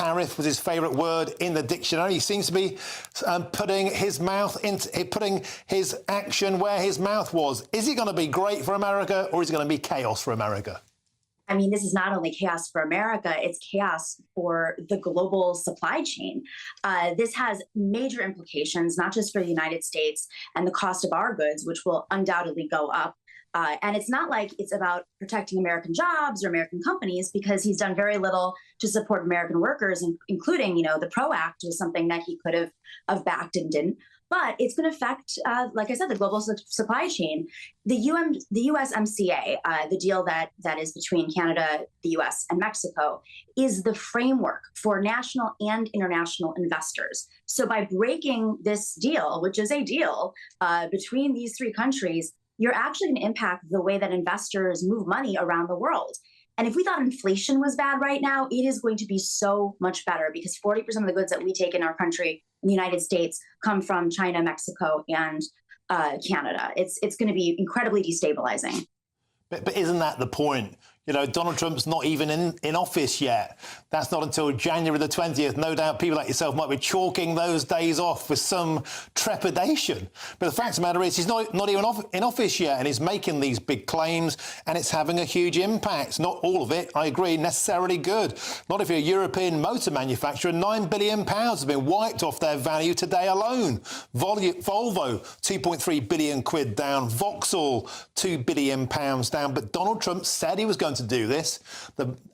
tariff was his favourite word in the dictionary. He seems to be putting his action where his mouth was. Is it going to be great for America, or is it going to be chaos for America? I mean, this is not only chaos for America, it's chaos for the global supply chain. This has major implications, not just for the United States and the cost of our goods, which will undoubtedly go up. And it's not like it's about protecting American jobs or American companies, because he's done very little to support American workers, including, the PRO Act was something that he could have backed and didn't. But it's going to affect, like I said, the global supply chain. The USMCA, the deal that is between Canada, the US, and Mexico, is the framework for national and international investors. So by breaking this deal, which is a deal between these three countries, you're actually going to impact the way that investors move money around the world. And if we thought inflation was bad right now, it is going to be so much better, because 40% of the goods that we take in our country, in the United States, come from China, Mexico, and Canada. It's going to be incredibly destabilizing. But isn't that the point? Donald Trump's not even in office yet. That's not until January the 20th. No doubt people like yourself might be chalking those days off with some trepidation. But the fact of the matter is he's not even in office yet, and he's making these big claims, and it's having a huge impact. Not all of it, I agree, necessarily good. Not if you're a European motor manufacturer. £9 billion has been wiped off their value today alone. Volvo, 2.3 billion quid down. Vauxhall, £2 billion down. But Donald Trump said he was going to do this.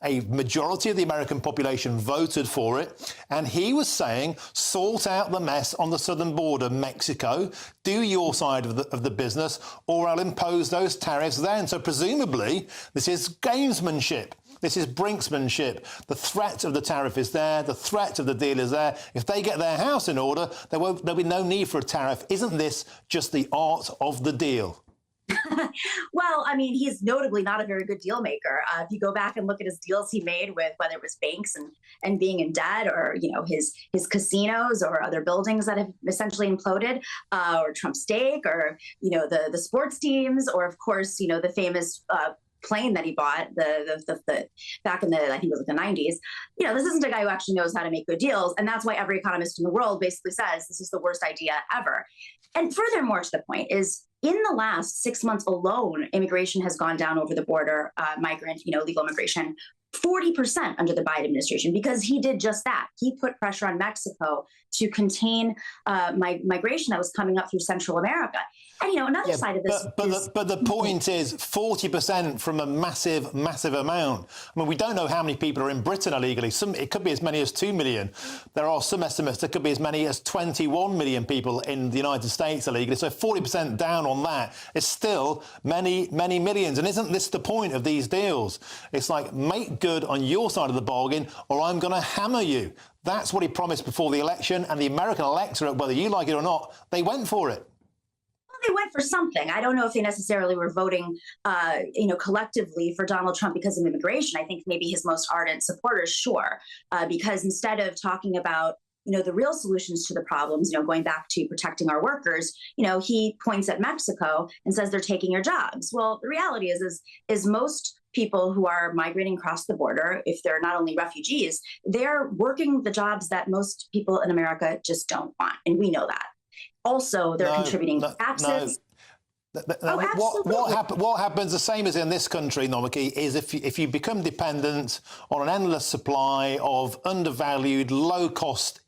A majority of the American population voted for it, and he was saying, sort out the mess on the southern border, Mexico, do your side of the business, or I'll impose those tariffs then. So presumably this is gamesmanship. This is brinksmanship. The threat of the tariff is there. The threat of the deal is there. If they get their house in order, there'll be no need for a tariff. Isn't this just the art of the deal? Well, I mean, he's notably not a very good deal maker. If you go back and look at his deals he made with whether it was banks and being in debt, or his casinos or other buildings that have essentially imploded, or Trump steak, or the sports teams, or of course the famous plane that he bought the back in the, I think it was like the 90s. This isn't a guy who actually knows how to make good deals, and that's why every economist in the world basically says this is the worst idea ever. And furthermore, to the point is, in the last 6 months alone, immigration has gone down over the border, legal immigration, 40% under the Biden administration, because he did just that. He put pressure on Mexico to contain migration that was coming up through Central America. And, another side of this But the point is 40% from a massive, massive amount. I mean, we don't know how many people are in Britain illegally. It could be as many as 2 million. There are some estimates there could be as many as 21 million people in the United States illegally. So 40% down on that is still many, many millions. And isn't this the point of these deals? It's like, make good on your side of the bargain, or I'm going to hammer you. That's what he promised before the election, and the American electorate, whether you like it or not, they went for it. They went for something. I don't know if they necessarily were voting, collectively for Donald Trump because of immigration. I think maybe his most ardent supporters, sure, because instead of talking about the real solutions to the problems, going back to protecting our workers, he points at Mexico and says they're taking your jobs. Well, the reality is most people who are migrating across the border, if they're not only refugees, they're working the jobs that most people in America just don't want, and we know that. Also, they're contributing taxes. What happens, the same as in this country, Nomiki, is if you become dependent on an endless supply of undervalued, low-cost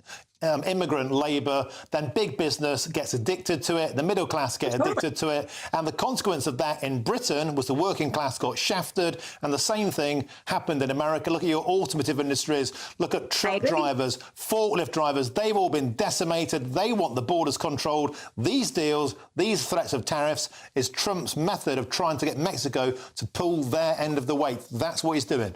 immigrant labour, then big business gets addicted to it, the middle class get addicted to it, and the consequence of that in Britain was the working class got shafted, and the same thing happened in America. Look at your automotive industries, look at truck drivers, forklift drivers, they've all been decimated. They want the borders controlled. These deals, these threats of tariffs is Trump's method of trying to get Mexico to pull their end of the weight. That's what he's doing.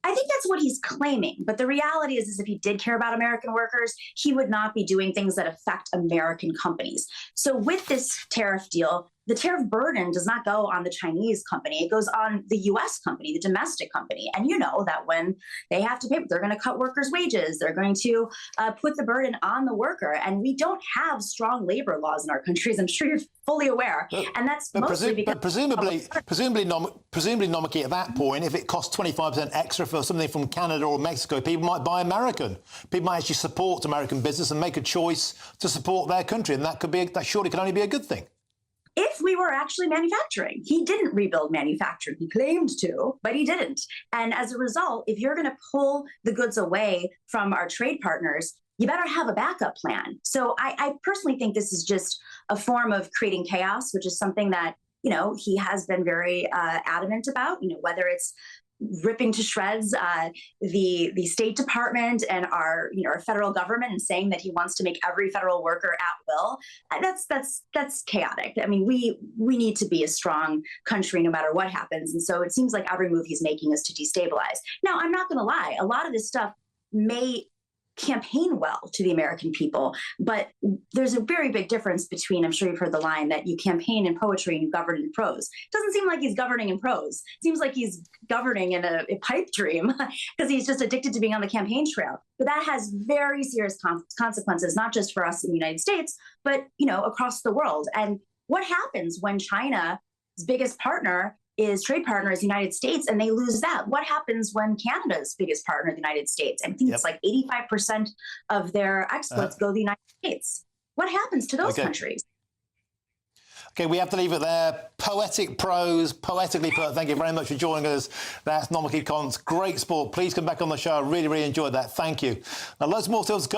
I think that's what he's claiming. But the reality is if he did care about American workers, he would not be doing things that affect American companies. So with this tariff deal, the tariff burden does not go on the Chinese company. It goes on the US company, the domestic company. And you know that when they have to pay, they're going to cut workers' wages. They're going to put the burden on the worker. And we don't have strong labor laws in our countries. I'm sure you're fully aware. And that's mostly because... But presumably, Nomiki, at that point, if it costs 25% extra for something from Canada or Mexico, people might buy American. People might actually support American business and make a choice to support their country. And that surely can only be a good thing. If we were actually manufacturing. He didn't rebuild manufacturing. He claimed to, but he didn't. And as a result, if you're going to pull the goods away from our trade partners, you better have a backup plan. So I personally think this is just a form of creating chaos, which is something that, you know, he has been very adamant about, you know, whether it's ripping to shreds the State Department and our federal government and saying that he wants to make every federal worker at will. That's chaotic. I mean, we need to be a strong country no matter what happens. And so it seems like every move he's making is to destabilize. Now, I'm not going to lie. A lot of this stuff may campaign well to the American people, but there's a very big difference between, I'm sure you've heard the line that you campaign in poetry and you govern in prose. It doesn't seem like he's governing in prose. It seems like he's governing in a pipe dream because he's just addicted to being on the campaign trail. But that has very serious consequences, not just for us in the United States, but, you know, across the world. And what happens when China's biggest trade partner is the United States, and they lose that? What happens when Canada's biggest partner, the United States? I think it's like 85% of their exports go to the United States. What happens to those countries? Okay, we have to leave it there. Poetic prose, poetically put. Thank you very much for joining us. That's Nomiki Konst. Great sport. Please come back on the show. I really, really enjoyed that. Thank you. Now, loads more still to go.